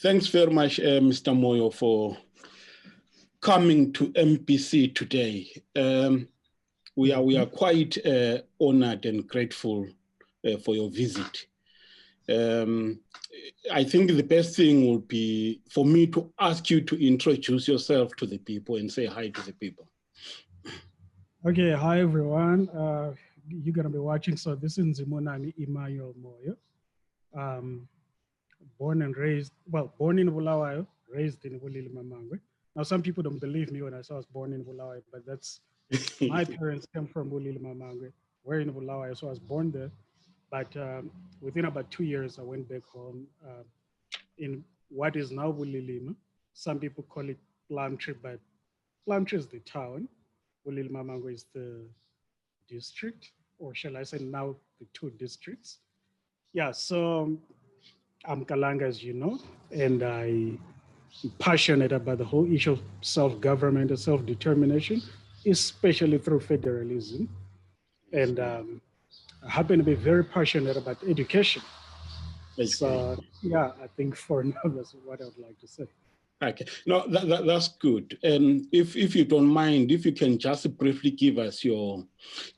Thanks very much, Mr. Moyo, for coming to MPC today. We are quite honored and grateful for your visit. I think the best thing would be for me to ask you to introduce yourself to the people and say hi to the people. Okay, hi everyone. You're gonna be watching. So this is Ndzimu Emmanuel Moyo. Born and raised, well, born in Bulawayo, raised in Bulili-Mamangwe. Now, some people don't believe me when I say I was born in Bulawayo, but that's, my parents came from Bulili-Mamangwe. We're in Bulawayo, so I was born there. But within about 2 years, I went back home in what is now Bulilima. Some people call it Plumtree, but Plumtree is the town. Bulili-Mamangwe is the district, or shall I say now the 2 districts. Yeah, so I'm Kalanga, as you know, and I'm passionate about the whole issue of self-government and self-determination, especially through federalism. And I happen to be very passionate about education. So yeah, I think for now, that's what I would like to say. Okay, no, that's good. If you don't mind, if you can just briefly give us your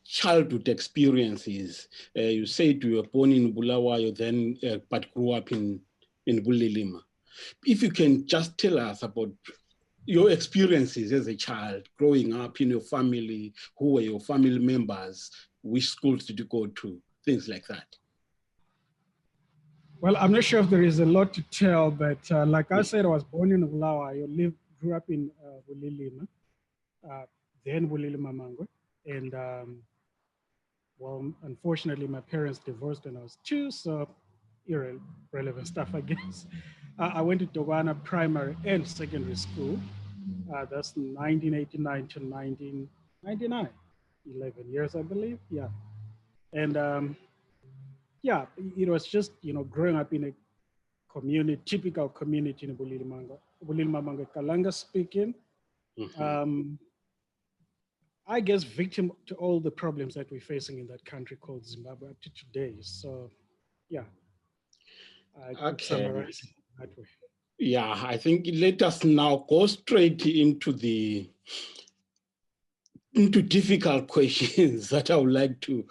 childhood experiences. You said you were born in Bulawayo, then but grew up in Bulilima. If you can just tell us about your experiences as a child, growing up in your family, who were your family members, which schools did you go to, things like that. Well, I'm not sure if there is a lot to tell, but like I said, I was born in Bulawayo, grew up in Bulilima, then Bulili-Mamangwe, and well, unfortunately, my parents divorced when I was 2, so irrelevant stuff, I guess. I went to Togwana Primary and Secondary School. That's 1989 to 1999, 11 years, I believe, yeah. And yeah, it was just, you know, growing up in a community, typical community in Bulili-Mamangwe, Kalanga speaking. I guess victim to all the problems that we're facing in that country called Zimbabwe up to today. So yeah, I could summarize it that way. Yeah, I think let us now go straight into difficult questions that I would like to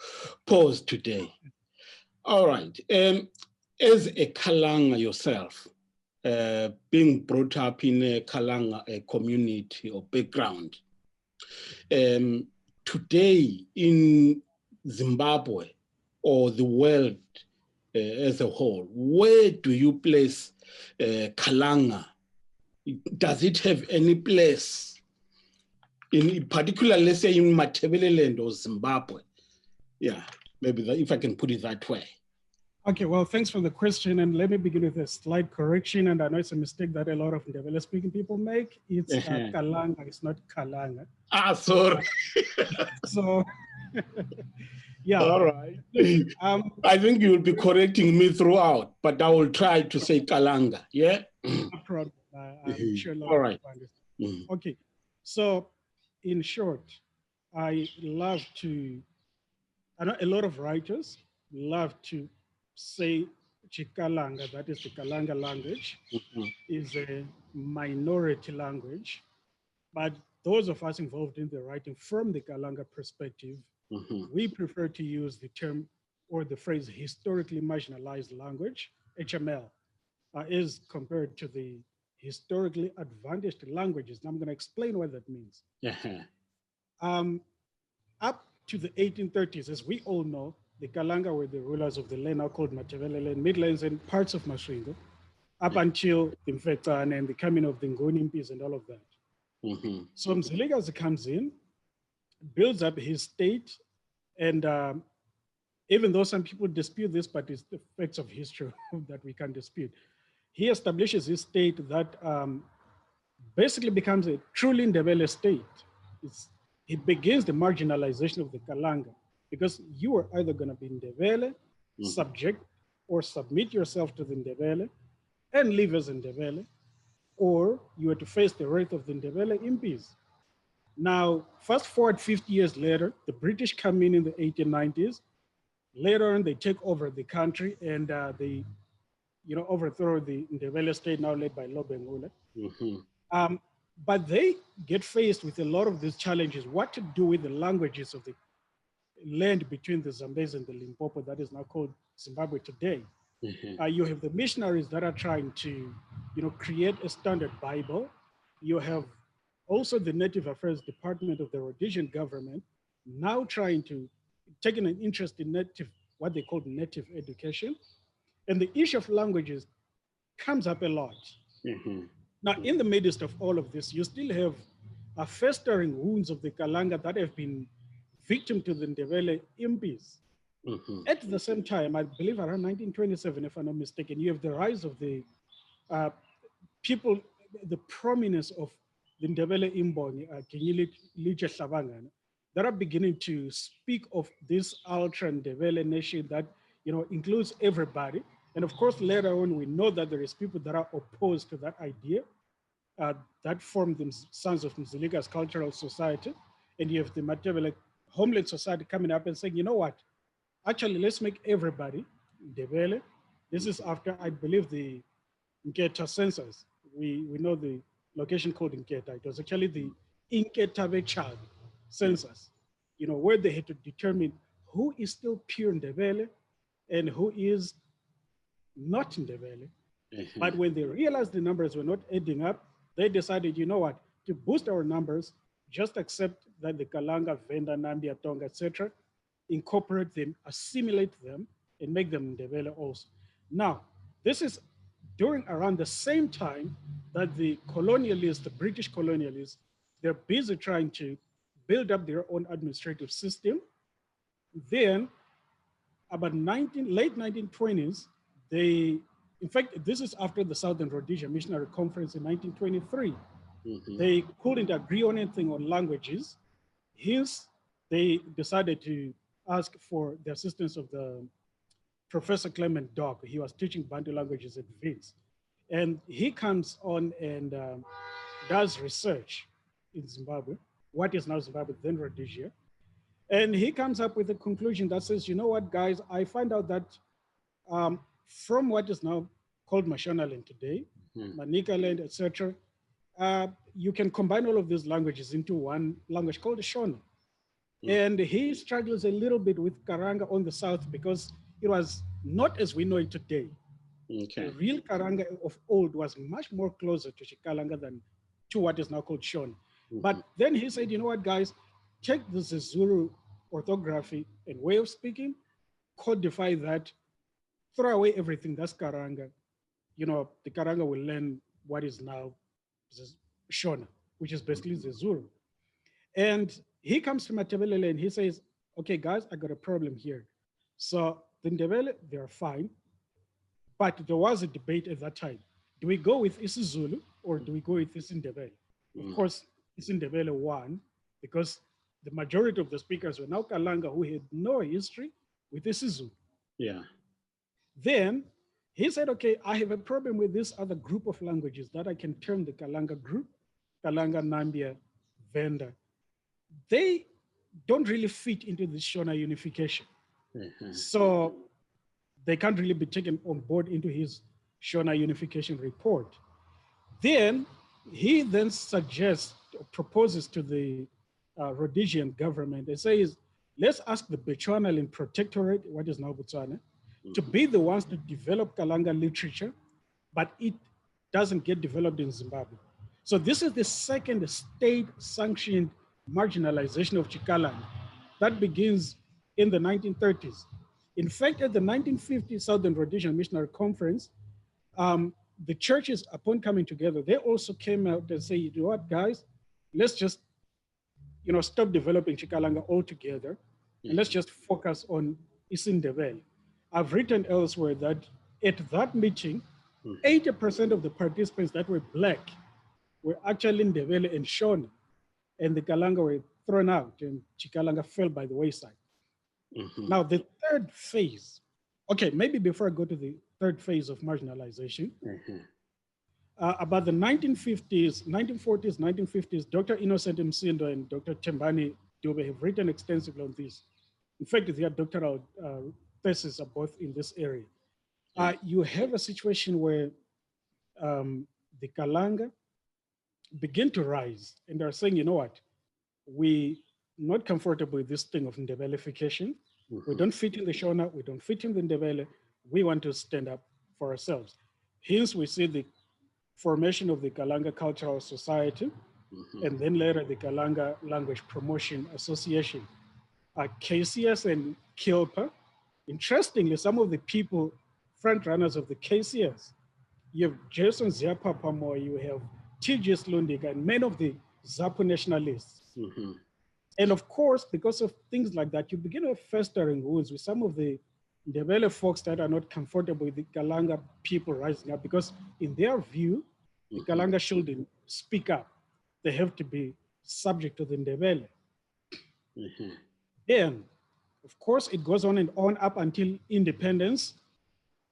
pose today. All right, as a Kalanga yourself, being brought up in a Kalanga community or background, today in Zimbabwe or the world as a whole, where do you place Kalanga? Does it have any place, in particular, let's say in Matabeleland or Zimbabwe? Yeah, maybe if I can put it that way. Okay, well, thanks for the question. And let me begin with a slight correction. And I know it's a mistake that a lot of Ndebeles speaking people make. It's Kalanga, it's not Kalanga. Ah, sorry. So, yeah. All right. I think you will be correcting me throughout, but I will try to say Kalanga, yeah? No problem. I'm sure. All right. Okay, so in short, I love to, I know a lot of writers love to say Chikalanga, that is the Kalanga language, is a minority language. But those of us involved in the writing from the Kalanga perspective, we prefer to use the term or the phrase historically marginalized language, HML, as compared to the historically advantaged languages. And I'm going to explain what that means. Up to the 1830s, as we all know, the Kalanga were the rulers of the land now called Matabeleland, Midlands, and parts of Masvingo, up until the Mthwakazi and the coming of the Ngonimpis and all of that. So Mzilikazi comes in, builds up his state, and even though some people dispute this, but it's the facts of history that we can't dispute, he establishes his state that basically becomes a truly Ndebeles state. It begins the marginalization of the Kalanga, because you are either going to be Ndebele, subject, or submit yourself to the Ndebele and live as Ndebele, or you are to face the wrath of the Ndebele impis. Now, fast forward 50 years later, the British come in the 1890s. Later on, they take over the country and they overthrow the Ndebeles state now led by Lobhengula. Mm-hmm. But they get faced with a lot of these challenges, what to do with the languages of the land between the Zambezi and the Limpopo that is now called Zimbabwe today. Mm-hmm. You have the missionaries that are trying to, create a standard Bible. You have also the Native Affairs Department of the Rhodesian government now trying to taking an interest in what they call native education. And the issue of languages comes up a lot. Mm-hmm. Now, in the midst of all of this, you still have festering wounds of the Kalanga that have been victim to the Ndebele impis. Mm-hmm. At the same time, I believe around 1927, if I'm not mistaken, you have the rise of the people, the prominence of the Ndebele Imbongi, that are beginning to speak of this ultra Ndebele nation that includes everybody. And of course, later on, we know that there is people that are opposed to that idea that form the Sons of Mzilikazi Cultural Society. And you have the Matabeleland Homeland Society coming up and saying, you know what? Actually, let's make everybody Ndebele. This is after, I believe, the Nketa census. We know the location called Nketa. It was actually the Inketabe child census, where they had to determine who is still pure Ndebele and who is not Ndebele. Mm-hmm. But when they realized the numbers were not adding up, they decided, you know what, to boost our numbers, just accept that the Kalanga, Venda, Nambia, Tonga, etc., incorporate them, assimilate them, and make them Ndebele also. Now, this is during around the same time that the colonialists, the British colonialists, they're busy trying to build up their own administrative system. Then, about late 1920s, in fact, this is after the Southern Rhodesia Missionary Conference in 1923. Mm-hmm. They couldn't agree on anything on languages. Hence, they decided to ask for the assistance of the Professor Clement Dock. He was teaching Bantu languages at Wits. And he comes on and does research in Zimbabwe, what is now Zimbabwe, then Rhodesia. And he comes up with a conclusion that says, you know what, guys, I find out that from what is now called Mashonaland today, Manikaland, etc., you can combine all of these languages into one language called Shona. And he struggles a little bit with Karanga on the south because it was not as we know it today. Okay. The real Karanga of old was much more closer to Shikalanga than to what is now called Shona. But then he said, you know what, guys, take the Zulu orthography and way of speaking, codify that, throw away everything that's Karanga. The Karanga will learn what is now Shona, which is basically the Zulu. And he comes to Matabeleland and he says, okay, guys, I got a problem here. So the Ndebele, they're fine. But there was a debate at that time. Do we go with isiZulu or do we go with isiNdebele? Of course, isiNdebele won because the majority of the speakers were now Kalanga who had no history with isiZulu. Yeah. Then he said, okay, I have a problem with this other group of languages that I can term the Kalanga group, Kalanga, Nambia, Venda. They don't really fit into the Shona unification. So they can't really be taken on board into his Shona unification report. Then he then suggests, proposes to the Rhodesian government and says, let's ask the Bechuanaland Protectorate, what is now Botswana, to be the ones to develop Kalanga literature, but it doesn't get developed in Zimbabwe. So this is the second state-sanctioned marginalization of Chikaland that begins in the 1930s. In fact, at the 1950 Southern Rhodesian Missionary Conference, the churches, upon coming together, they also came out and say, you know what, guys, let's just, stop developing Chikalanga altogether, and let's just focus on isiNdebele. I've written elsewhere that at that meeting, 80% of the participants that were Black were actually Ndebele and Shona, and the Kalanga were thrown out, and Chikalanga fell by the wayside. Now, the third phase, okay, maybe before I go to the third phase of marginalization, about the 1940s, 1950s, Dr. Innocent Msindo and Dr. Tembani Dube have written extensively on this. In fact, their doctoral theses are both in this area. You have a situation where the Kalanga begin to rise, and they're saying, you know what, we not comfortable with this thing of Ndebelification. We don't fit in the Shona, we don't fit in the Ndebele. We want to stand up for ourselves. Hence, we see the formation of the Kalanga Cultural Society, and then later the Kalanga Language Promotion Association. KCS and Kilpa. Interestingly, some of the people, front runners of the KCS, you have Jason Ziapapamo, you have TGS Lundiga, and many of the Zapu nationalists. And of course, because of things like that, you begin to have festering wounds with some of the Ndebele folks that are not comfortable with the Kalanga people rising up, because in their view, the Kalanga shouldn't speak up. They have to be subject to the Ndebele. Then, of course, it goes on and on up until independence.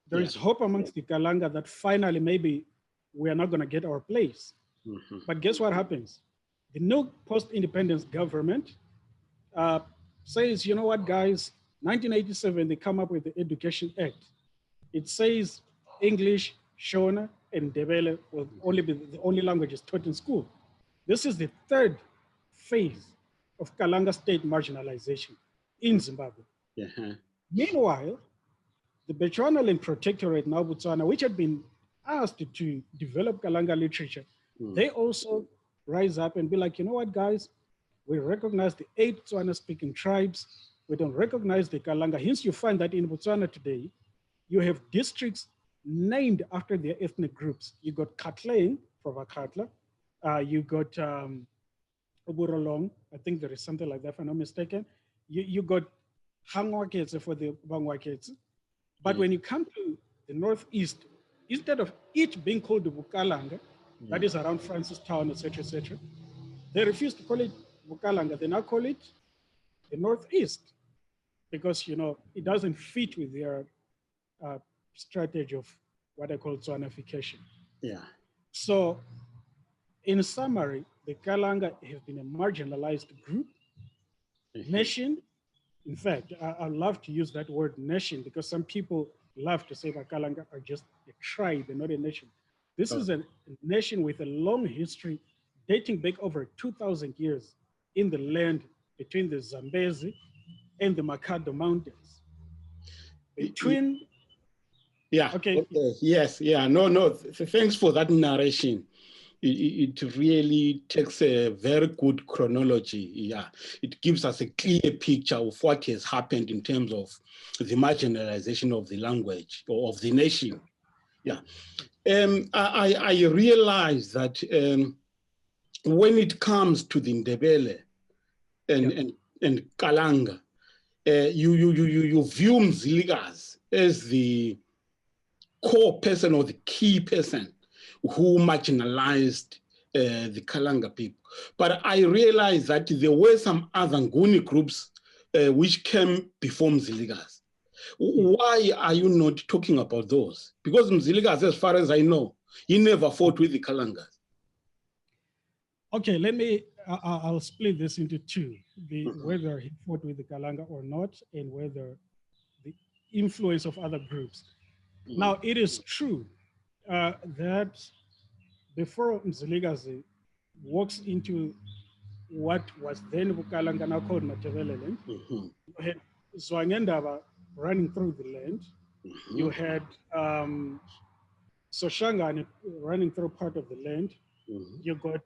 There is hope amongst the Kalanga that finally maybe we are not going to get our place. But guess what happens? The new post-independence government says, you know what, guys, 1987, they come up with the Education Act. It says English, Shona, and Ndebele will only be the only languages taught in school. This is the third phase of Kalanga state marginalization in Zimbabwe. Meanwhile, the Bechuanaland Protectorate, now Botswana, which had been asked to develop Kalanga literature, they also rise up and be like, you know what, guys, we recognize the 8 Tswana-speaking tribes. We don't recognize the Kalanga. Hence, you find that in Botswana today, you have districts named after their ethnic groups. You got Katleng for Vakatla. You got Oburolong. I think there is something like that, if I'm not mistaken. You got Hangwaketse for the Bangwaketse. But when you come to the Northeast, instead of each being called the Bukalanga, that is around Francistown, etc., they refuse to call it Bukalanga. They now call it the Northeast because, you know, it doesn't fit with their strategy of what I call Tswanification. So in summary, the Kalanga have been a marginalized group, nation. In fact, I love to use that word nation because some people love to say that Kalanga are just a tribe and not a nation. This is a nation with a long history dating back over 2,000 years in the land between the Zambezi and the Makado Mountains. Between... Thanks for that narration. It really takes a very good chronology. It gives us a clear picture of what has happened in terms of the marginalization of the language or of the nation. I realize that when it comes to the Ndebele and Kalanga, you view Mzilikazi as the core person or the key person who marginalized the Kalanga people. But I realized that there were some other Nguni groups which came before Mzilikazi. Why are you not talking about those? Because Mzilikazi, as far as I know, he never fought with the Kalangas. Okay, I'll split this into two, whether he fought with the Kalanga or not, and whether the influence of other groups. Now, it is true that before Mzilikazi walks into what was then Kalanga, now called Matabeleland, you had Zwangendaba running through the land. You had Soshanga running through part of the land. You got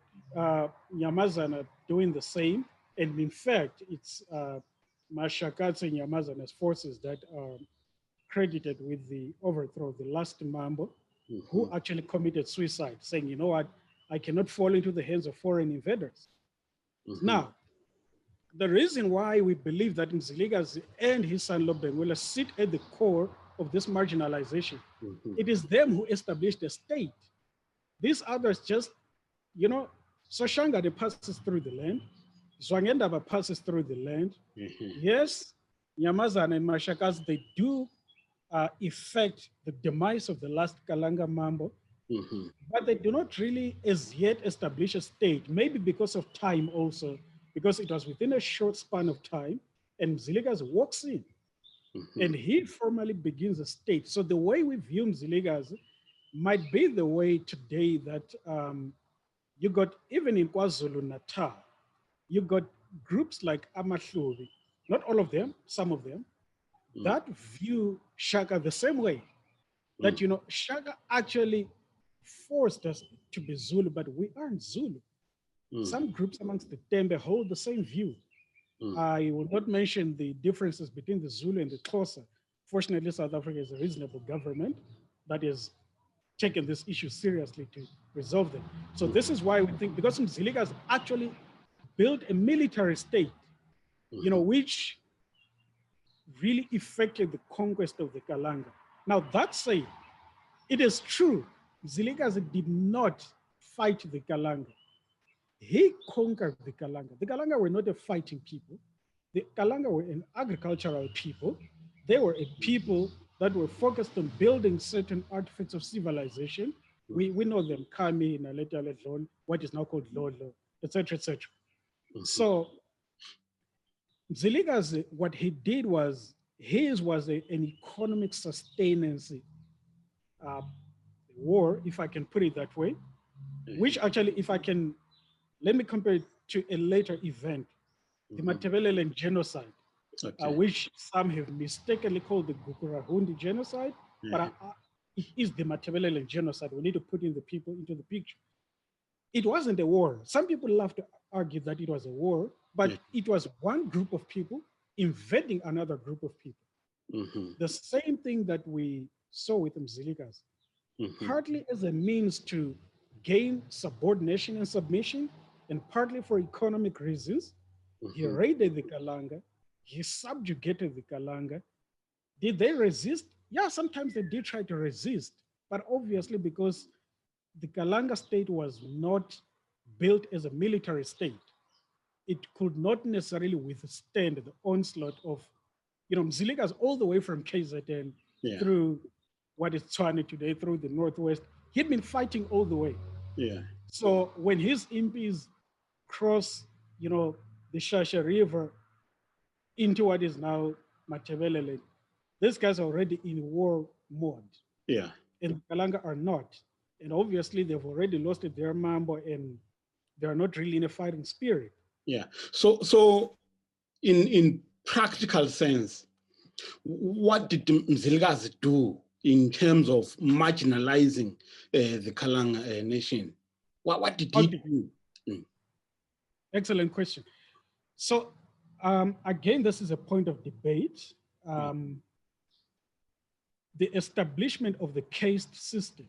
Nyamazana doing the same. And in fact, it's Mashakatsi and Nyamazana's forces that are credited with the overthrow of the last Mambo, who actually committed suicide, saying, you know what, I cannot fall into the hands of foreign invaders. Now, the reason why we believe that Mzilikazi and his son Lobhengula sit at the core of this marginalization, it is them who established the state. These others just, you know, Soshanga passes through the land, Zwangendaba passes through the land. Yes, Nyamazana and Mashakazi, they do effect the demise of the last Kalanga Mambo, but they do not really as yet establish a state, maybe because of time also, because it was within a short span of time, and Mzilikazi walks in. And he formally begins a state. So the way we view Mzilikazi might be the way today that you got, even in KwaZulu-Natal, you got groups like Amahlubi, not all of them, some of them, that view Shaka the same way. That, you know, Shaka actually forced us to be Zulu, but we aren't Zulu. Some groups amongst the Tembe hold the same view. I will not mention the differences between the Zulu and the Xhosa. Fortunately, South Africa is a reasonable government that is taken this issue seriously to resolve them. So this is why we think, because Mzilikazi actually built a military state, you know, which really effected the conquest of the Kalanga. Now that said, it is true, Mzilikazi did not fight the Kalanga. He conquered the Kalanga. The Kalanga were not a fighting people. The Kalanga were an agricultural people. They were a people that were focused on building certain artifacts of civilization. We know them, Kami, Naleta, Ledlon, what is now called Lolo, etc., etc. So Mzilikazi, what he did was, his was an economic sustenance war, if I can put it that way, which actually, if I can, let me compare it to a later event, the Matabeleland genocide, which some have mistakenly called the Gukurahundi genocide, but it is the Matabeleland genocide. We need to put in the people into the picture. It wasn't a war. Some people love to argue that it was a war, but it was one group of people invading another group of people. The same thing that we saw with Mzilikazi, partly as a means to gain subordination and submission, and partly for economic reasons. He raided the Kalanga, he subjugated the Kalanga. Did they resist? Yeah, sometimes they did try to resist, but obviously because the Kalanga state was not built as a military state, it could not necessarily withstand the onslaught of, you know, Mzilikazi all the way from KZN through what is Tshwane today, through the Northwest. He'd been fighting all the way. So when his impis cross, you know, the Shasha River into what is now Matabeleland, these guys are already in war mode. And Kalanga are not. And obviously they've already lost their mambo and they're not really in a fighting spirit. So in practical sense, what did Mzilikazi do in terms of marginalizing the Kalanga nation? What did he do? Excellent question. So again, this is a point of debate. The establishment of the caste system.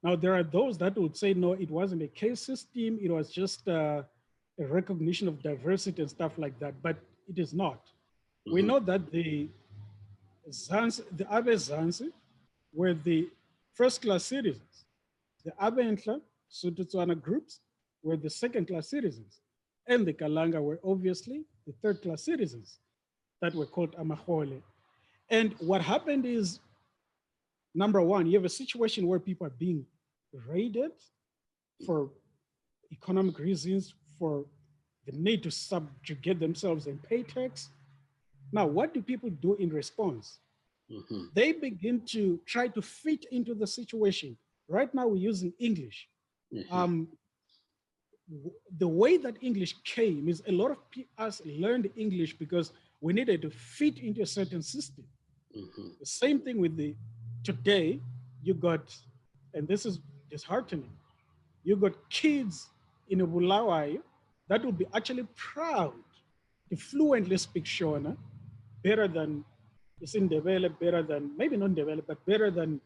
Now, there are those that would say, no, it wasn't a caste system. It was just a recognition of diversity and stuff like that, but it is not. We know that the Abe Zansi were the first-class citizens. The Abe Entla, Sotho-Tswana groups were the second-class citizens. And the Kalanga were obviously the third-class citizens that were called Amahole. And what happened is, number one, you have a situation where people are being raided for economic reasons, for the need to subjugate themselves and pay tax. Now, what do people do in response? They begin to try to fit into the situation. Right now, we're using English. The way that English came is a lot of us learned English because we needed to fit into a certain system. The same thing with today, you got, and this is disheartening, you got kids in a Bulawayo that will be actually proud to fluently speak Shona, better than Ndebeles, better than, maybe not Ndebeles, but better than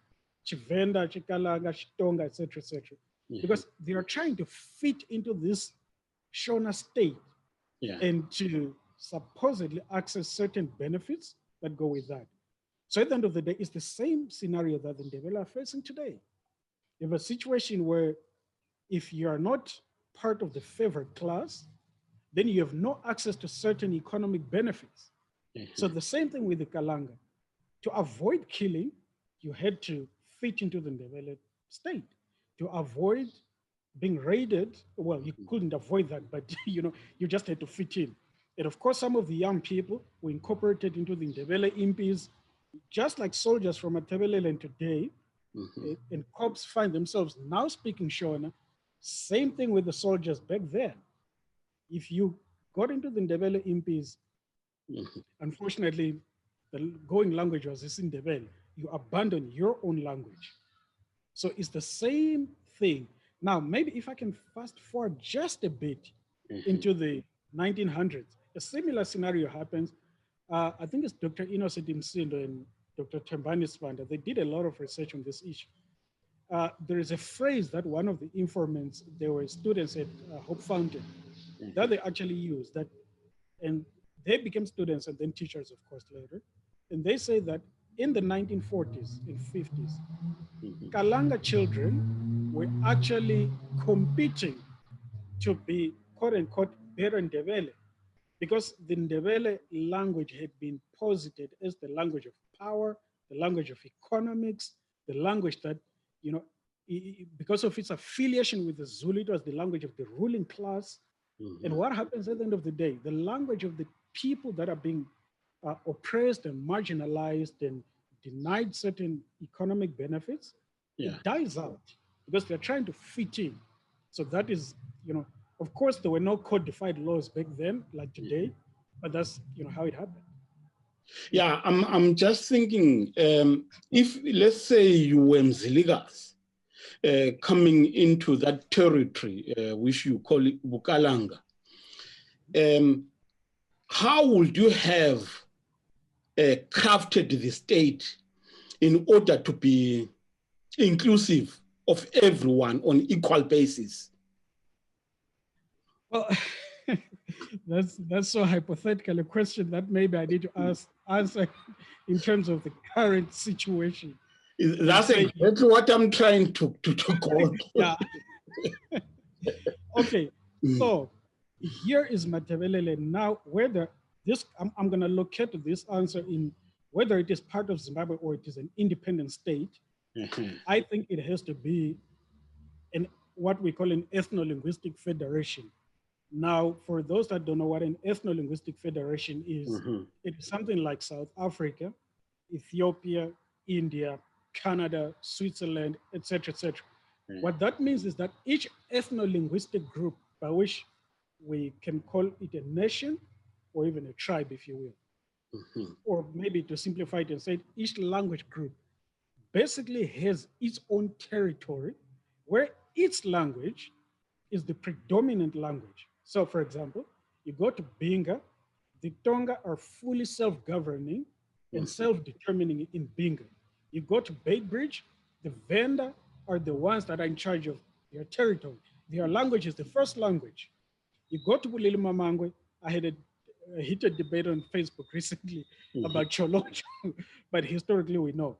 Chivenda, Chikalanga, Chitonga, etc., etc. Because they are trying to fit into this Shona state and to supposedly access certain benefits that go with that. So at the end of the day, it's the same scenario that the Ndebeles are facing today. You have a situation where if you are not part of the favored class, then you have no access to certain economic benefits. So the same thing with the Kalanga. To avoid killing, you had to fit into the Ndebeles state. To avoid being raided, well, you couldn't avoid that, but you know, you just had to fit in. And of course, some of the young people were incorporated into the Ndebele impis, just like soldiers from Matabeleland today, and cops find themselves now speaking Shona. Same thing with the soldiers back then. If you got into the Ndebele impis, unfortunately, the going language was Ndebele. You abandon your own language. So it's the same thing. Now, maybe if I can fast forward just a bit into the 1900s, a similar scenario happens. I think it's Dr. Innocent Msindo and Dr. Tembani Spanda. They did a lot of research on this issue. There is a phrase that one of the informants, they were students at Hope Fountain, that they actually used that, and they became students and then teachers, of course, later. And they say that in the 1940s and 50s, Kalanga children were actually competing to be quote unquote better Ndebele, because the Ndebele language had been posited as the language of power, the language of economics, the language that, you know, because of its affiliation with the Zulu, it was the language of the ruling class. And what happens at the end of the day? The language of the people that are being oppressed and marginalized and denied certain economic benefits, it dies out because they're trying to fit in. So that is, you know, of course, there were no codified laws back then, like today, but that's, you know, how it happened. Yeah, I'm just thinking, if let's say you were Mzilikazi, coming into that territory, which you call it Bukalanga, how would you have crafted the state in order to be inclusive of everyone on equal basis? Well, that's so hypothetical a question that maybe I need to answer in terms of the current situation. That's exactly what I'm trying to go. Yeah. Okay. So here is Matabeleland now. Whether this, I'm going to locate this answer in whether it is part of Zimbabwe or it is an independent state. I think it has to be what we call an ethno-linguistic federation. Now, for those that don't know what an ethno-linguistic federation is, it is something like South Africa, Ethiopia, India, Canada, Switzerland, etc., etc. What that means is that each ethno-linguistic group, by which we can call it a nation or even a tribe, if you will, or maybe to simplify it and say each language group basically has its own territory where its language is the predominant language. So for example, you go to Binga, the Tonga are fully self-governing and self-determining in Binga. You go to Beitbridge, the Venda are the ones that are in charge of their territory. Their language is the first language. You go to Bulili-Mamangwe, I had a heated debate on Facebook recently about Cholocho, but historically we know.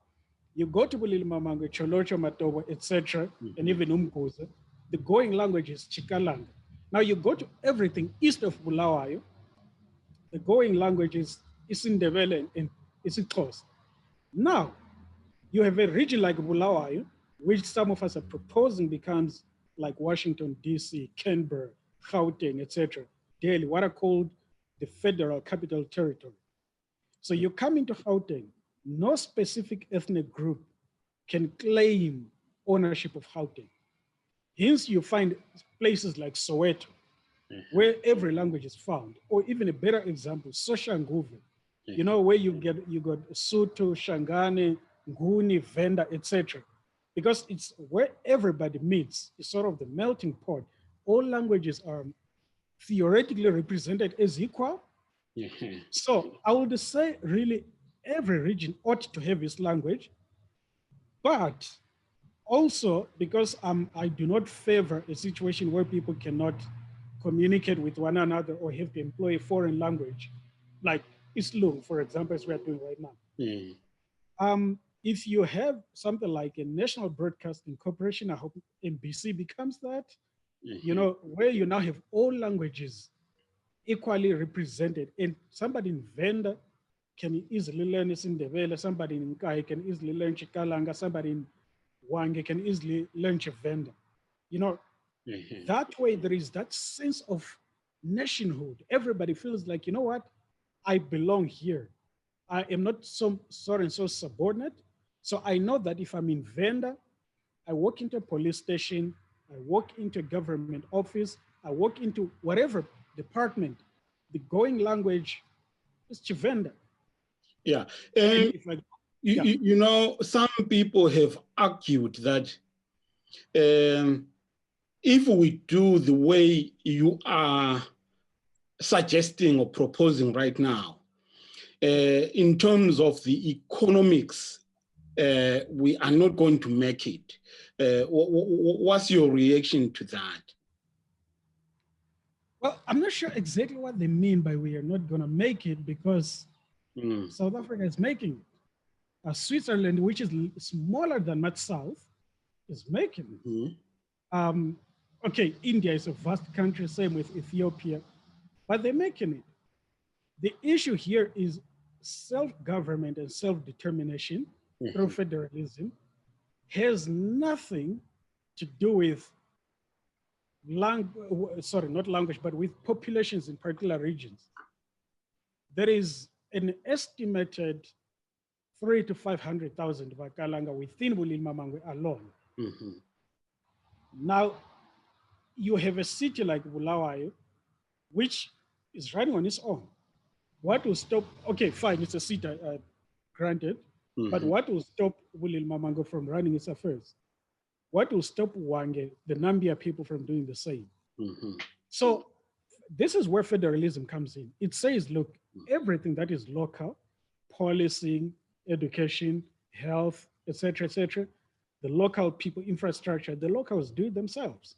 You go to Bulili-Mamangwe, Cholocho, Matobo, etc., and even Umkuza, the going language is Chikalanga. Now you go to everything east of Bulawayo, the going language is Ndebele and isiXhosa. Now, you have a region like Bulawayo, which some of us are proposing becomes like Washington, D.C., Canberra, Gauteng, etc., Delhi, what are called the Federal Capital Territory. So you come into Gauteng, no specific ethnic group can claim ownership of Gauteng. Hence, you find places like Soweto, where every language is found, or even a better example, Soshanguve, you know, where you got Sotho, Shangane, Nguni, Venda, etc. Because it's where everybody meets. It's sort of the melting pot. All languages are theoretically represented as equal. So I would say really every region ought to have its language, but also because I do not favor a situation where people cannot communicate with one another or have to employ a foreign language, like Islung, for example, as we are doing right now. If you have something like a national broadcasting corporation, I hope NBC becomes that, you know, where you now have all languages equally represented, and somebody in Venda can easily learn Ndebele, somebody in Nkai can easily learn Chikalanga, somebody in Wange can easily learn Chivenda. You know, that way there is that sense of nationhood. Everybody feels like, you know what? I belong here. I am not some so and so subordinate. So I know that if I'm in Venda, I walk into a police station, I walk into a government office, I walk into whatever department, the going language is Chivenda. Yeah. And if I, yeah. You know, some people have argued that if we do the way you are suggesting or proposing right now, in terms of the economics, we are not going to make it. What's your reaction to that? Well, I'm not sure exactly what they mean by we are not going to make it, because South Africa is making it. Switzerland, which is smaller than much South, is making it. Okay, India is a vast country, same with Ethiopia, but they're making it. The issue here is self-government and self-determination through federalism has nothing to do with not language, but with populations in particular regions. There is an estimated 300,000 to 500,000 Kalanga within Bulili-Mamangwe alone. Now, you have a city like Bulawayo, which is running on its own. What will stop, okay, fine, it's a city, granted, but what will stop Bulili-Mamangwe from running its affairs? What will stop Wange, the Nambia people, from doing the same? So this is where federalism comes in. It says, look, everything that is local, policing, education, health, etc., the local people, infrastructure, the locals do it themselves.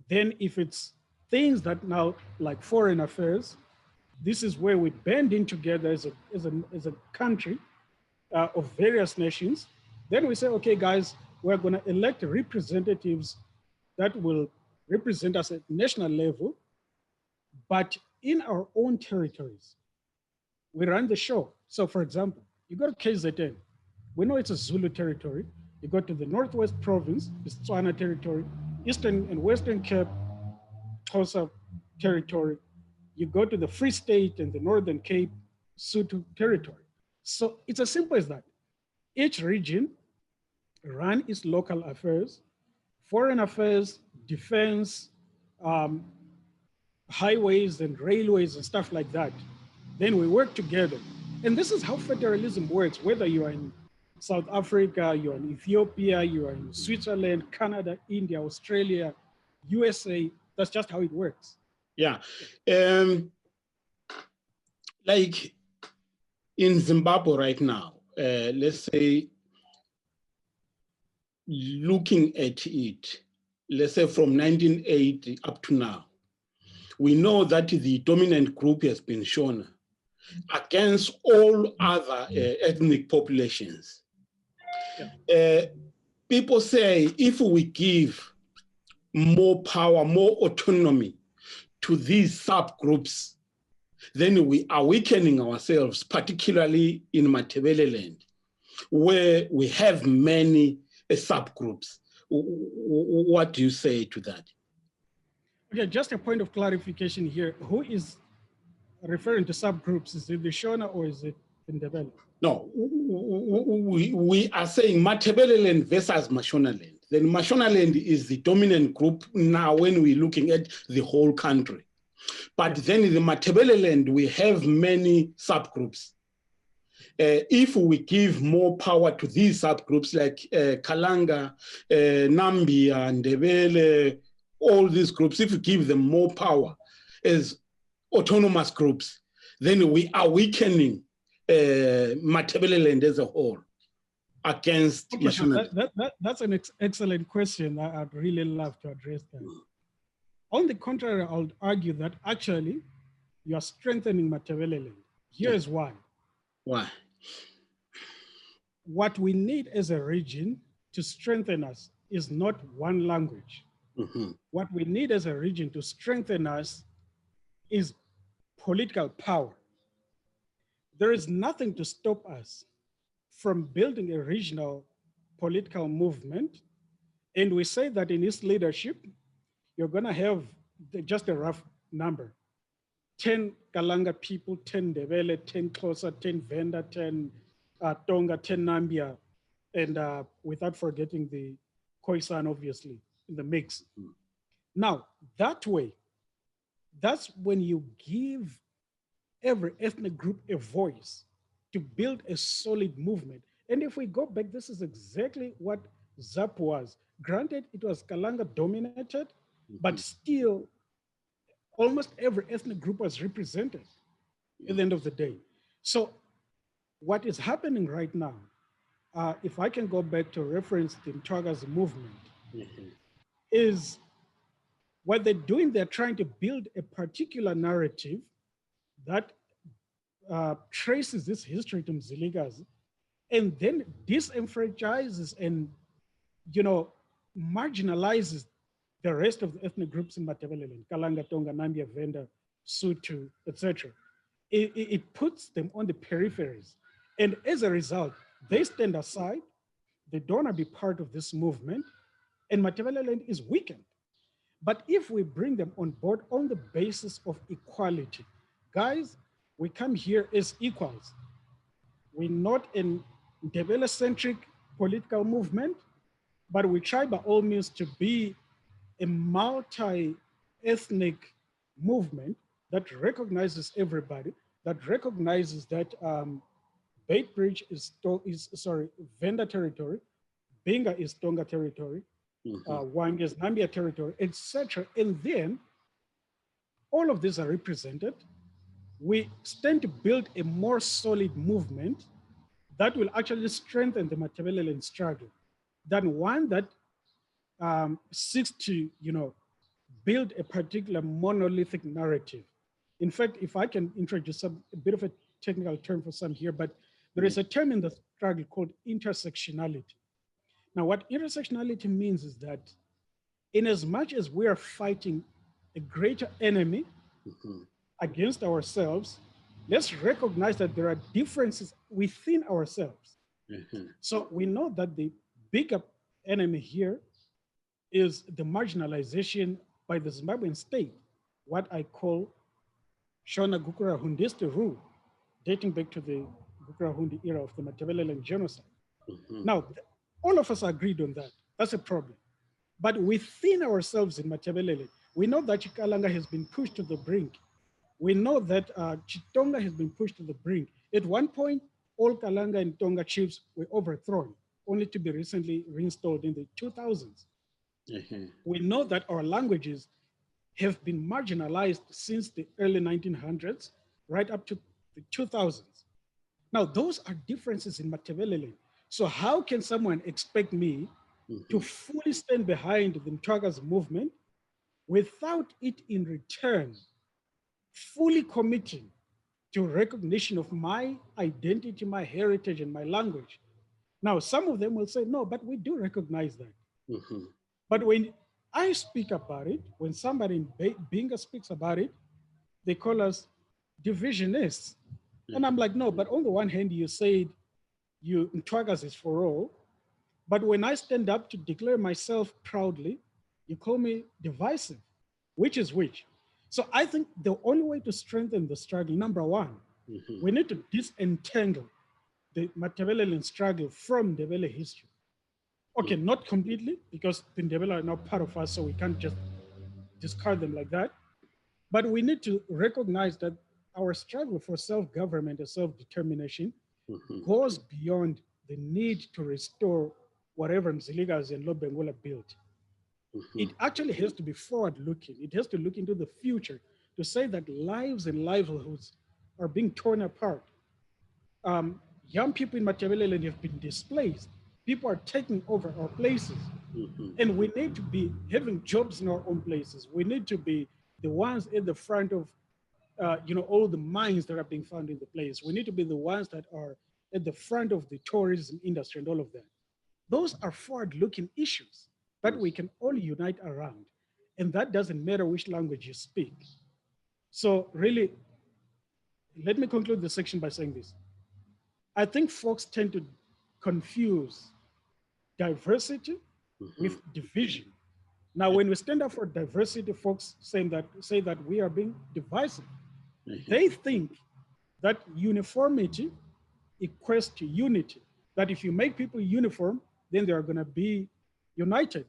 Then if it's things that now, like foreign affairs, this is where we band in together as a country of various nations. Then we say, okay, guys, we're going to elect representatives that will represent us at national level, but in our own territories, we run the show. So for example, you go to KZN, we know it's a Zulu territory. You go to the Northwest Province, it's Tswana territory, Eastern and Western Cape, Xhosa territory. You go to the Free State and the Northern Cape, Sotho territory. So it's as simple as that. Each region run its local affairs, foreign affairs, defense, highways and railways and stuff like that. Then we work together. And this is how federalism works, whether you are in South Africa, you're in Ethiopia, you are in Switzerland, Canada, India, Australia, USA. That's just how it works. Yeah. Like in Zimbabwe right now, let's say, looking at it, let's say from 1980 up to now, we know that the dominant group has been shown against all other ethnic populations. People say if we give more power, more autonomy to these subgroups, then we are weakening ourselves, particularly in Matabeleland, where we have many subgroups. What do you say to that? Okay, just a point of clarification here. Who is referring to subgroups? Is it the Shona or is it Ndebeles? No, we are saying Matabeleland versus Mashonaland. Then Mashonaland is the dominant group now when we're looking at the whole country. But then in the Matabeleland, we have many subgroups. If we give more power to these subgroups like Kalanga, Nambia, Ndebele, all these groups, if we give them more power as autonomous groups, then we are weakening Matabeleland as a whole against that's an excellent question. I'd really love to address that. On the contrary, I would argue that actually you are strengthening Matabeleland. Here's why. Why? What we need as a region to strengthen us is not one language. What we need as a region to strengthen us is political power. There is nothing to stop us from building a regional political movement. And we say that in its leadership, you're going to have just a rough number. 10 Kalanga people, 10 Ndebele, 10 Xhosa, 10 Venda, 10 Tonga, 10 Nambia, and without forgetting the Khoisan, obviously, in the mix. Now, that way, that's when you give every ethnic group a voice to build a solid movement. And if we go back, this is exactly what ZAP was. Granted, it was Kalanga dominated, but still almost every ethnic group was represented at the end of the day. So what is happening right now, if I can go back to reference the Mthwakazi movement, is what they're doing, they're trying to build a particular narrative that traces this history to Mzilikazi, and then disenfranchises and, marginalizes the rest of the ethnic groups in Matabeleland, Kalanga, Tonga, Nambia, Venda, Sotho, etc. It puts them on the peripheries. And as a result, they stand aside, they don't want to be part of this movement, and Matabeleland is weakened. But if we bring them on board on the basis of equality, guys, we come here as equals. We're not an Ndebeles-centric political movement, but we try by all means to be a multi-ethnic movement that recognizes everybody, that recognizes that Beitbridge is Venda territory, Binga is Tonga territory, Wang is Nambia territory, etc. And then all of these are represented. We stand to build a more solid movement that will actually strengthen the Matabeleland struggle than one that seeks to, build a particular monolithic narrative. In fact, if I can introduce a bit of a technical term for some here, but there is a term in the struggle called intersectionality. Now, what intersectionality means is that in as much as we are fighting a greater enemy against ourselves, let's recognize that there are differences within ourselves. So we know that the bigger enemy here is the marginalization by the Zimbabwean state, what I call Shona Gukura Hundiste rule, dating back to the Gukura Hundi era of the Matabeleland genocide. Now, all of us agreed on that. That's a problem. But within ourselves in Matabeleland, we know that Kalanga has been pushed to the brink. We know that Chitonga has been pushed to the brink. At one point, all Kalanga and Tonga chiefs were overthrown, only to be recently reinstalled in the 2000s. We know that our languages have been marginalized since the early 1900s, right up to the 2000s. Now, those are differences in Matabeleland. So how can someone expect me to fully stand behind the Mthwakazi movement without it in return fully committing to recognition of my identity, my heritage, and my language? Now, some of them will say, no, but we do recognize that. But when I speak about it, when somebody in Binga speaks about it, they call us divisionists. And I'm like, no, but on the one hand, you said Mthwakazi is for all. But when I stand up to declare myself proudly, you call me divisive. Which is which? So I think the only way to strengthen the struggle, number one, we need to disentangle the Matabeleland struggle from Ndebele history. Okay, not completely, because the Ndebele are now part of us, so we can't just discard them like that. But we need to recognize that our struggle for self-government and self-determination goes beyond the need to restore whatever Mzilikazi and Lobhengula built. It actually has to be forward-looking. It has to look into the future to say that lives and livelihoods are being torn apart. Young people in Matabeleland have been displaced. People are taking over our places. And we need to be having jobs in our own places. We need to be the ones at the front of all the mines that are being found in the place. We need to be the ones that are at the front of the tourism industry and all of that. Those are forward-looking issues that we can all unite around. And that doesn't matter which language you speak. So really, let me conclude the section by saying this. I think folks tend to confuse diversity with division. Now, when we stand up for diversity, folks say that we are being divisive. They think that uniformity equates to unity, that if you make people uniform, then they are going to be united.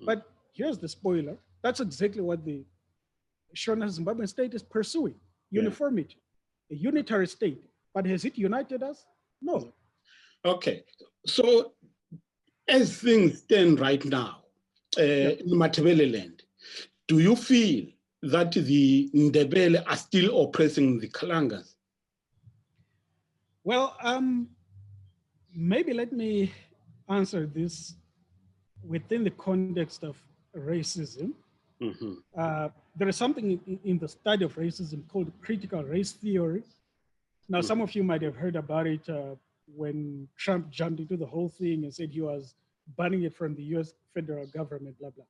But here's the spoiler. That's exactly what the Shona Zimbabwean state is pursuing, uniformity, a unitary state. But has it united us? No. Okay, so as things stand right now in Matabeleland, do you feel that the Ndebele are still oppressing the Kalangas? Well, maybe let me answer this within the context of racism. There is something in the study of racism called critical race theory. Now, some of you might have heard about it when Trump jumped into the whole thing and said he was banning it from the US federal government, blah, blah.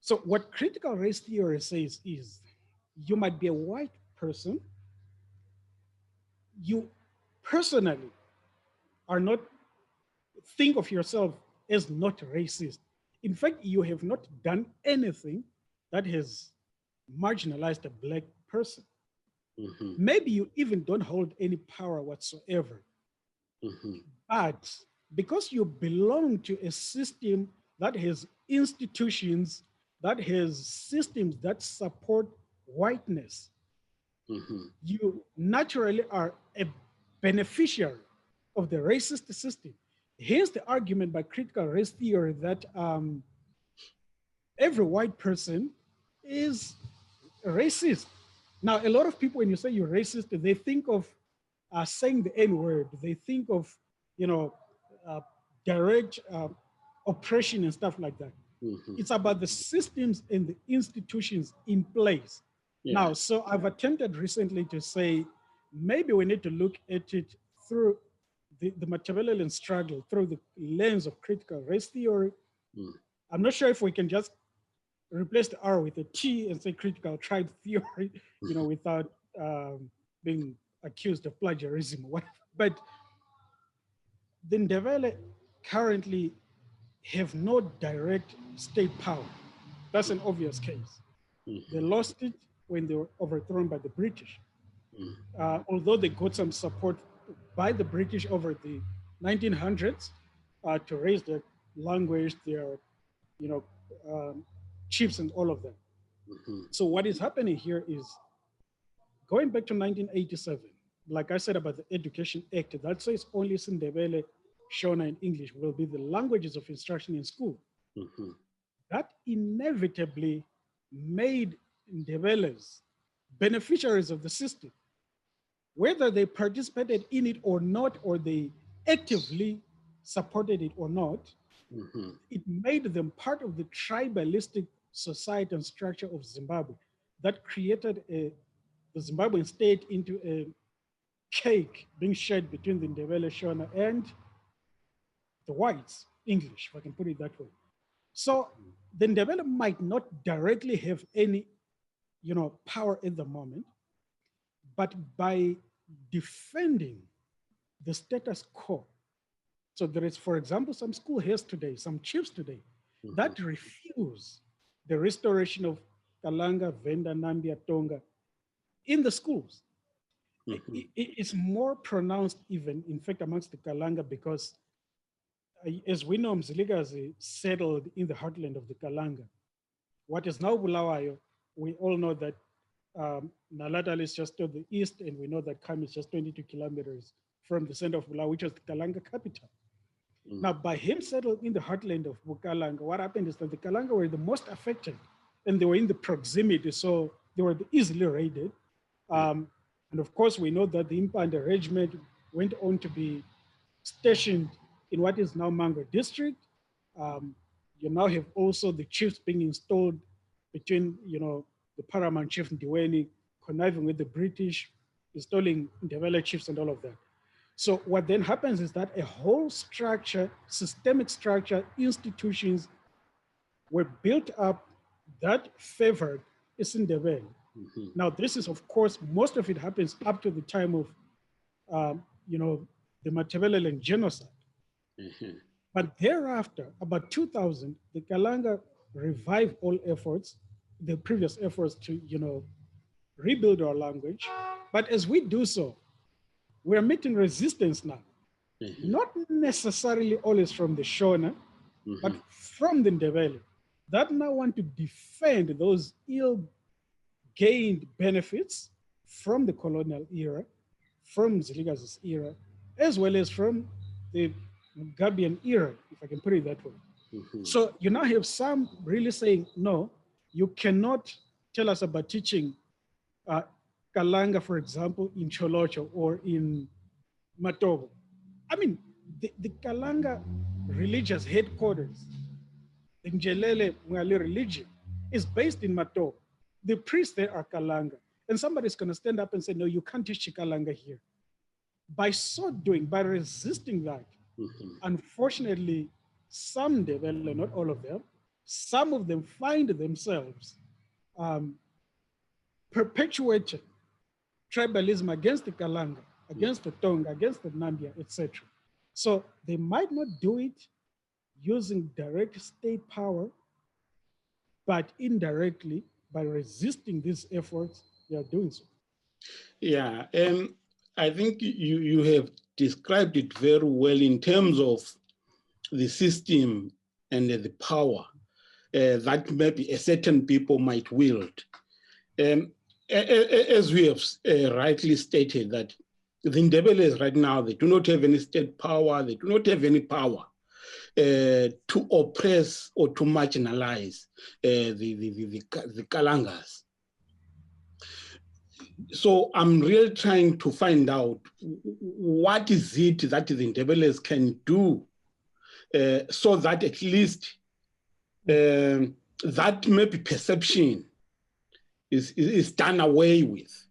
So what critical race theory says is you might be a white person, you personally are not, think of yourself as not racist. In fact, you have not done anything that has marginalized a Black person. Maybe you even don't hold any power whatsoever. But because you belong to a system that has institutions, that has systems that support whiteness, you naturally are a beneficiary of the racist system. Here's the argument by critical race theory that every white person is racist. Now, a lot of people, when you say you're racist, they think of saying the N-word. They think of, direct oppression and stuff like that. It's about the systems and the institutions in place. Now, so I've attempted recently to say, maybe we need to look at it through the Matabeleland struggle, through the lens of critical race theory. I'm not sure if we can just replace the R with a T and say critical tribe theory, without being accused of plagiarism or whatever. But the Ndebele currently have no direct state power. That's an obvious case. They lost it when they were overthrown by the British. Although they got some support by the British over the 1900s to raise their language, their, chiefs and all of that. So what is happening here is going back to 1987, like I said about the Education Act, that says only Ndebele, Shona, and English will be the languages of instruction in school. That inevitably made Ndebeles beneficiaries of the system. Whether they participated in it or not, or they actively supported it or not, it made them part of the tribalistic society and structure of Zimbabwe that created the Zimbabwean state into a cake being shared between the Ndebele, Shona, and the whites, English, if I can put it that way. So the Ndebele might not directly have any, power at the moment, but by defending the status quo. So there is, for example, some school heads today, some chiefs today, that refuse the restoration of Kalanga, Venda, Nambia, Tonga in the schools. It's more pronounced even, in fact, amongst the Kalanga, because as we know, Mzilikazi settled in the heartland of the Kalanga. What is now Bulawayo, we all know that Naladal is just to the east, and we know that Kam is just 22 kilometers from the center of Bulawayo, which was the Kalanga capital. Now, by him settled in the heartland of Bukalanga, what happened is that the Kalanga were the most affected, and they were in the proximity, so they were easily raided. And of course, we know that the Impanda regiment went on to be stationed in what is now Mango district. You now have also the chiefs being installed between, the paramount chief Ndiweni, conniving with the British, installing Ndebele chiefs and all of that. So what then happens is that a whole structure, systemic structure, institutions were built up that favored Ndebele. Now, this is, of course, most of it happens up to the time of, the Matabeleland genocide. But thereafter, about 2000, the Kalanga revive all efforts, the previous efforts to, rebuild our language. But as we do so, we're meeting resistance now, not necessarily always from the Shona, but from the Ndebele, that now want to defend those ill-gained benefits from the colonial era, from Mzilikazi's era, as well as from the Mugabean era, if I can put it that way. So you now have some really saying, no, you cannot tell us about teaching Kalanga, for example, in Cholocho or in Matobo. I mean, the Kalanga religious headquarters, the Njelele Mwali religion, is based in Matobo. The priests there are Kalanga. And somebody's going to stand up and say, no, you can't teach Kalanga here. By so doing, by resisting that, unfortunately, some Ndebele, not all of them, some of them find themselves perpetuating tribalism against the Kalanga, against the Tonga, against the Nambia, etc. So they might not do it using direct state power, but indirectly, by resisting these efforts, they are doing so. Yeah, I think you have described it very well in terms of the system and the power that maybe a certain people might wield. As we have rightly stated, that the Ndebeles right now, they do not have any state power, they do not have any power to oppress or to marginalize the Kalangas. So I'm really trying to find out what is it that the Ndebeles can do so that at least that maybe perception is done away with.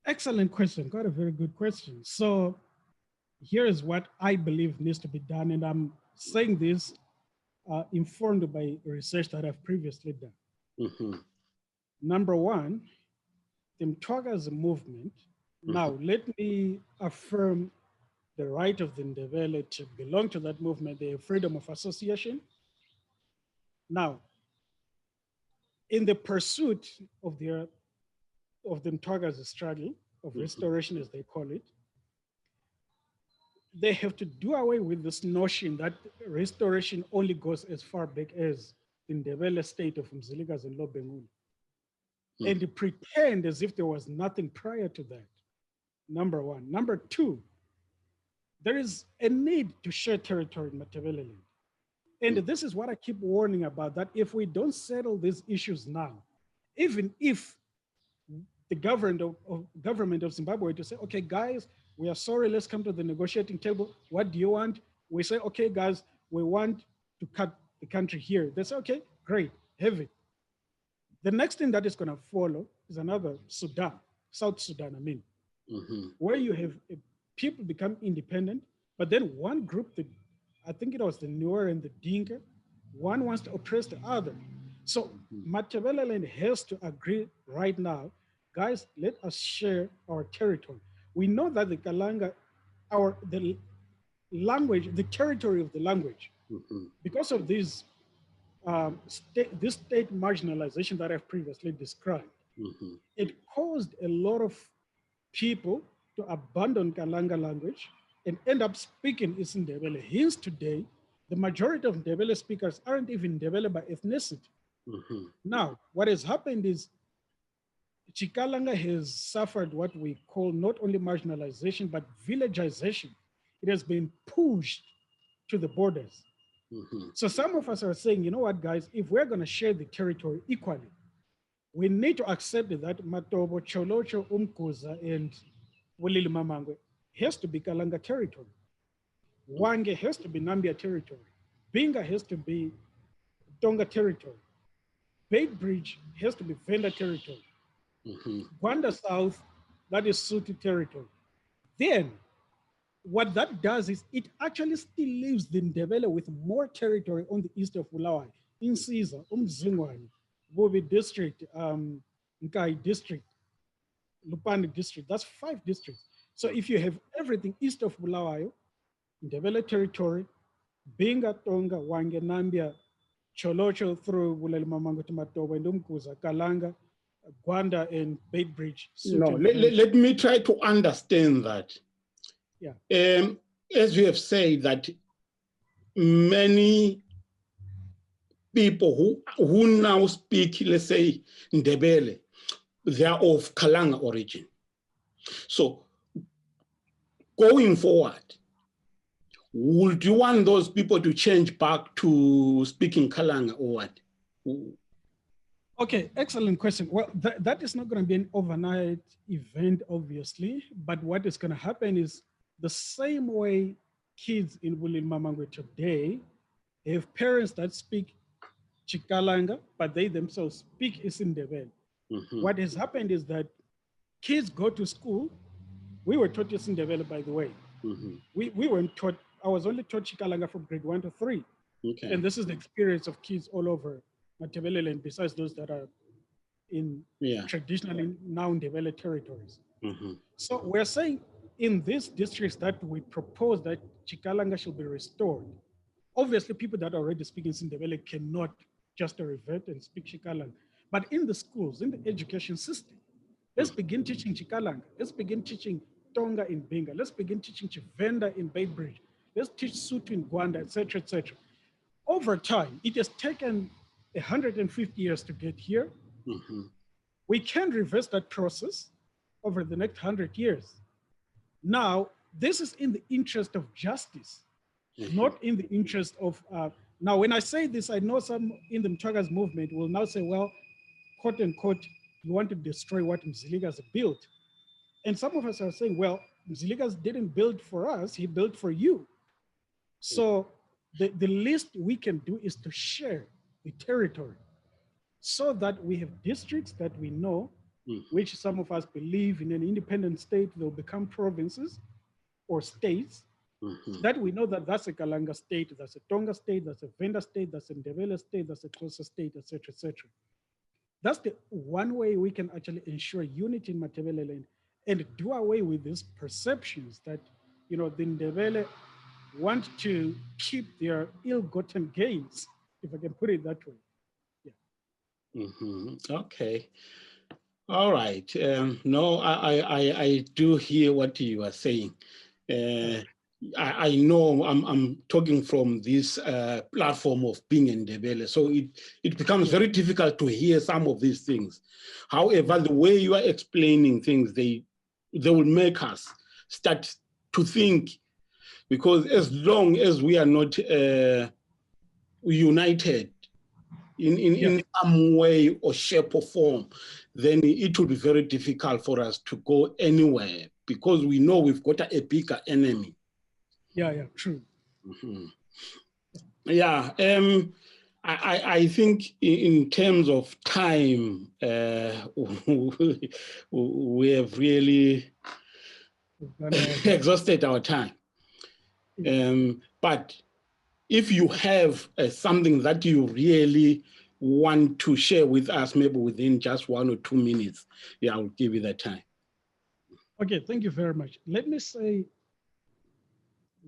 Excellent question, quite a very good question. So here is what I believe needs to be done, and I'm saying this informed by research that I've previously done. Number one, the Mthwakazi movement. Now, let me affirm the right of the Ndebele to belong to that movement, the freedom of association. Now, in the pursuit of the Mthwakazi struggle, of restoration as they call it, they have to do away with this notion that restoration only goes as far back as the Ndebele state of Mzilikazi and Lobhengula. And pretend as if there was nothing prior to that, number one. Number two, there is a need to share territory in Matabeleland. And this is what I keep warning about, that if we don't settle these issues now, even if the government of Zimbabwe to say, okay, guys, we are sorry, let's come to the negotiating table. What do you want? We say, okay, guys, we want to cut the country here. They say, okay, great, have it. The next thing that is going to follow is another Sudan, South Sudan, I mean, where you have people become independent, but then one group, I think it was the Nuer and the Dinka, one wants to oppress the other. So Matabeleland has to agree right now, guys, let us share our territory. We know that the Kalanga, the language, the territory of the language, because of this state marginalization that I've previously described, it caused a lot of people to abandon Kalanga language and end up speaking Ndebele. Hence today, the majority of Ndebele speakers aren't even Ndebele by ethnicity. Now, what has happened is Chikalanga has suffered what we call not only marginalization, but villagization. It has been pushed to the borders. So some of us are saying, you know what, guys, if we're going to share the territory equally, we need to accept that Matobo, Cholocho, Umkuza, and Wulili Mamangwe has to be Kalanga territory. Wange has to be Nambia territory. Binga has to be Tonga territory. Bait Bridge has to be Venda territory. Gwanda South, that is Suti territory. Then what that does is it actually still leaves the Ndebele with more territory on the east of Bulawayo, in Caesar, Mzingwane, Bobi district, Nkai district, Lupani district. That's 5 districts. So if you have everything east of Bulawayo, Ndebele territory, Binga, Tonga, Wange, Nambia, Cholocho through Bulelimamango to Matoba and Umkuza, Kalanga, Gwanda and Baitbridge. No, let me try to understand that. Yeah. As you have said that many people who now speak, let's say, Ndebele, they are of Kalanga origin. So going forward, would you want those people to change back to speaking Kalanga or what? Okay, excellent question. Well, that is not going to be an overnight event, obviously, but what is going to happen is the same way kids in Bulilimamangwe today have parents that speak Chikalanga, but they themselves speak Isindebele. Mm-hmm. What has happened is that kids go to school. We were taught Isindebele, by the way. Mm-hmm. We weren't taught, I was only taught Chikalanga from grade 1 to 3. Okay. And this is the experience of kids all over Matabeleland, besides those that are in traditionally now Ndebele territories. Mm-hmm. So we're saying in these districts that we propose that Chikalanga should be restored. Obviously, people that are already speaking Ndebele cannot just revert and speak Chikalanga. But in the schools, in the education system, let's begin teaching Chikalanga. Let's begin teaching Tonga in Binga. Let's begin teaching Chivenda in Baybridge. Let's teach Sutu in Gwanda, etc., etc. Over time, it has taken 150 years to get here. Mm-hmm. We can reverse that process over the next 100 years. Now, this is in the interest of justice, not in the interest of, now when I say this, I know some in the Mthwakazi movement will now say, well, quote unquote, you want to destroy what Mzilikazi built. And some of us are saying, well, Mzilikazi didn't build for us, he built for you. So the least we can do is to share the territory so that we have districts that we know, which some of us believe in an independent state, they'll become provinces or states, that we know that that's a Kalanga state, that's a Tonga state, that's a Venda state, that's a Ndebeles state, that's a Xhosa state, etc., etc. That's the one way we can actually ensure unity in Matabeleland and do away with these perceptions that, you know, the Ndebele want to keep their ill-gotten gains, if I can put it that way. Yeah. Mm-hmm. Okay. All right. No, I do hear what you are saying. I know I'm talking from this platform of being in Ndebele, so it becomes very difficult to hear some of these things. However, the way you are explaining things, they will make us start to think, because as long as we are not united in some way or shape or form, then it will be very difficult for us to go anywhere, because we know we've got a bigger enemy. Yeah, true. Mm-hmm. Yeah, I think in terms of time, we have really exhausted our time. But if you have something that you really want to share with us, maybe within just 1 or 2 minutes, I'll give you that time. Okay, thank you very much. Let me say,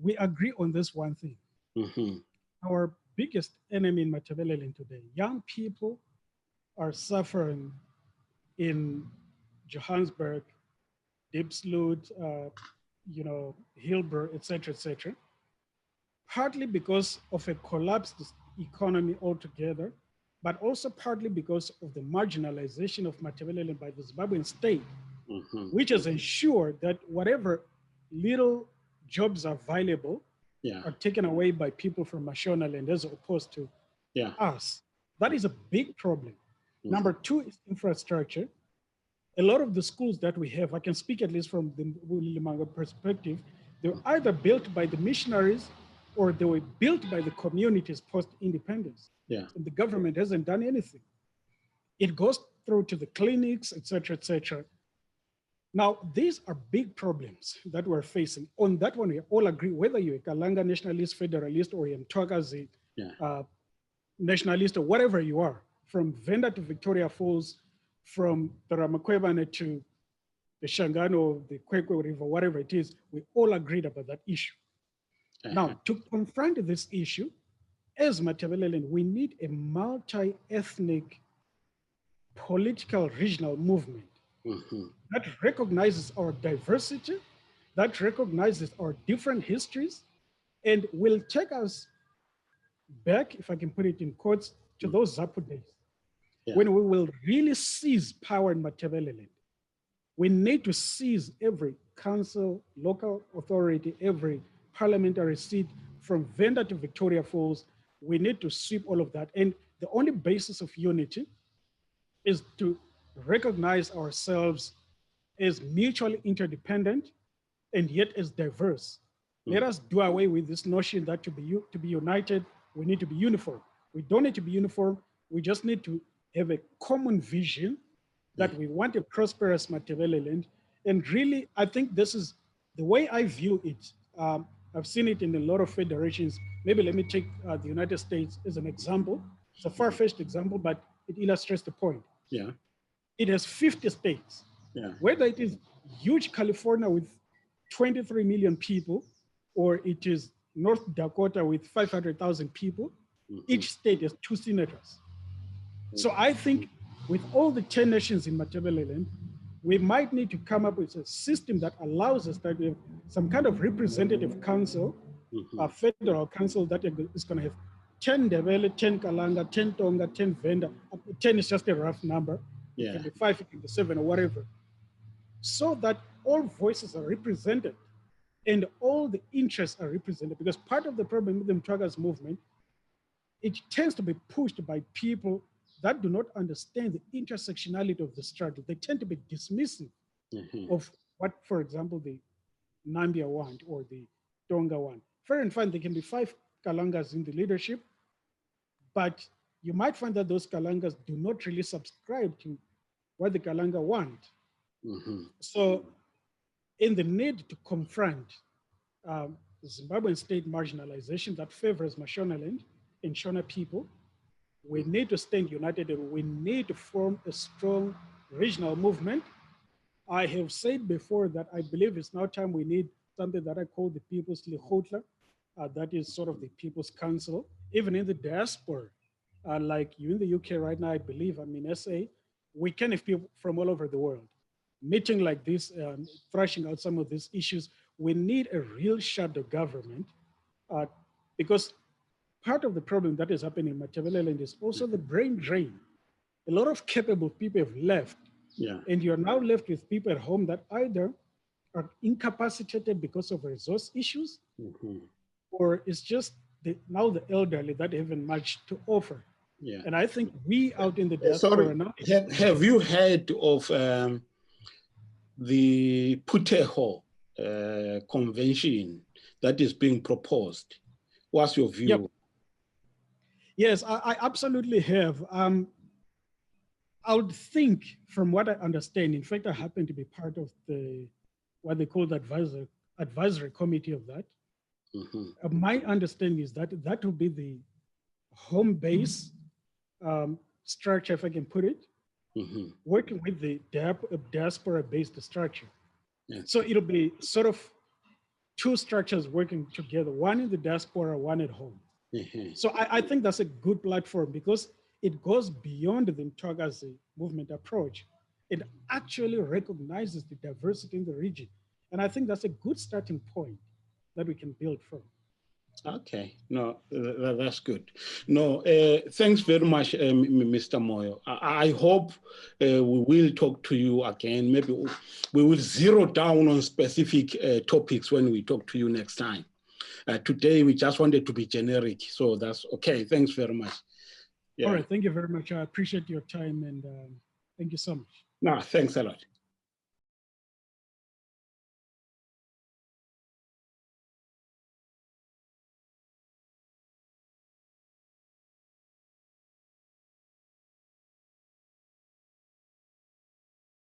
we agree on this one thing. Mm-hmm. Our biggest enemy in Matabeleland today, young people are suffering in Johannesburg, Diepsloot, Hilbert, etc., partly because of a collapsed economy altogether, but also partly because of the marginalization of Matabeleland by the Zimbabwean state, which has ensured that whatever little jobs are available are taken away by people from Mashonaland as opposed to us. That is a big problem. Number two is infrastructure. A lot of the schools that we have, I can speak at least from the Bulilimanga perspective, they were either built by the missionaries or they were built by the communities post-independence. And the government hasn't done anything. It goes through to the clinics, etc., etc. Now, these are big problems that we're facing. On that one, we all agree, whether you're a Kalanga nationalist, federalist, or you're Mthwakazi nationalist, or whatever you are, from Venda to Victoria Falls, from the Ramakwebane to the Shangano, the Kwekwe River, whatever it is, we all agreed about that issue. Now, to confront this issue, as Matabeleland, we need a multi-ethnic political regional movement that recognizes our diversity, that recognizes our different histories, and will take us back, if I can put it in quotes, to those Zapu days, when we will really seize power in Matabeleland. We need to seize every council, local authority, every parliamentary seat from Venda to Victoria Falls. We need to sweep all of that. And the only basis of unity is to recognize ourselves as mutually interdependent and yet as diverse. Let us do away with this notion that to be united, we need to be uniform. We don't need to be uniform. We just need to have a common vision that we want a prosperous Matabeleland. And really, I think this is the way I view it. I've seen it in a lot of federations. Maybe let me take the United States as an example. It's a far-fetched example, but it illustrates the point. Yeah. It has 50 states. Yeah. Whether it is huge California with 23 million people, or it is North Dakota with 500,000 people, each state has 2 senators. So I think with all the 10 nations in Matabeleland, we might need to come up with a system that allows us that we have some kind of representative council, a federal council that is going to have 10 Ndebeles, 10 Kalanga, 10 Tonga, 10 Venda. 10 is just a rough number. It can be 5, it can be 7, or whatever. So that all voices are represented and all the interests are represented. Because part of the problem with the Mthwakazi movement, it tends to be pushed by people that do not understand the intersectionality of the struggle. They tend to be dismissive of what, for example, the Nambia want or the Tonga want. Fair and fine, there can be 5 Kalangas in the leadership, but you might find that those Kalangas do not really subscribe to what the Kalanga want. So in the need to confront Zimbabwean state marginalization that favors Mashonaland and Shona people, we need to stand united and we need to form a strong regional movement. I have said before that I believe it's now time we need something that I call the People's Lekgotla, that is sort of the People's Council. Even in the diaspora, like you in the UK right now, I believe, I'm in SA, we can have people from all over the world meeting like this, thrashing out some of these issues. We need a real shadow government because part of the problem that is happening in Matabeleland is also the brain drain. A lot of capable people have left, and you're now left with people at home that either are incapacitated because of resource issues, or it's just now the elderly that haven't much to offer. And I think we out in the diaspora now. Have you heard of the Puteho convention that is being proposed? What's your view? Yes, I absolutely have. I would think, from what I understand, in fact, I happen to be part of the what they call the advisory committee of that. My understanding is that that will be the home base structure, if I can put it, working with the diaspora-based structure. So it'll be sort of 2 structures working together, one in the diaspora, one at home. So I think that's a good platform because it goes beyond the Mthwakazi movement approach. It actually recognizes the diversity in the region. And I think that's a good starting point that we can build from. Okay, no, that's good. No, thanks very much, Mr. Moyo. I hope we will talk to you again. Maybe we will zero down on specific topics when we talk to you next time. Today, we just wanted to be generic, so that's okay. Thanks very much. All right, thank you very much. I appreciate your time and thank you so much. No, thanks a lot.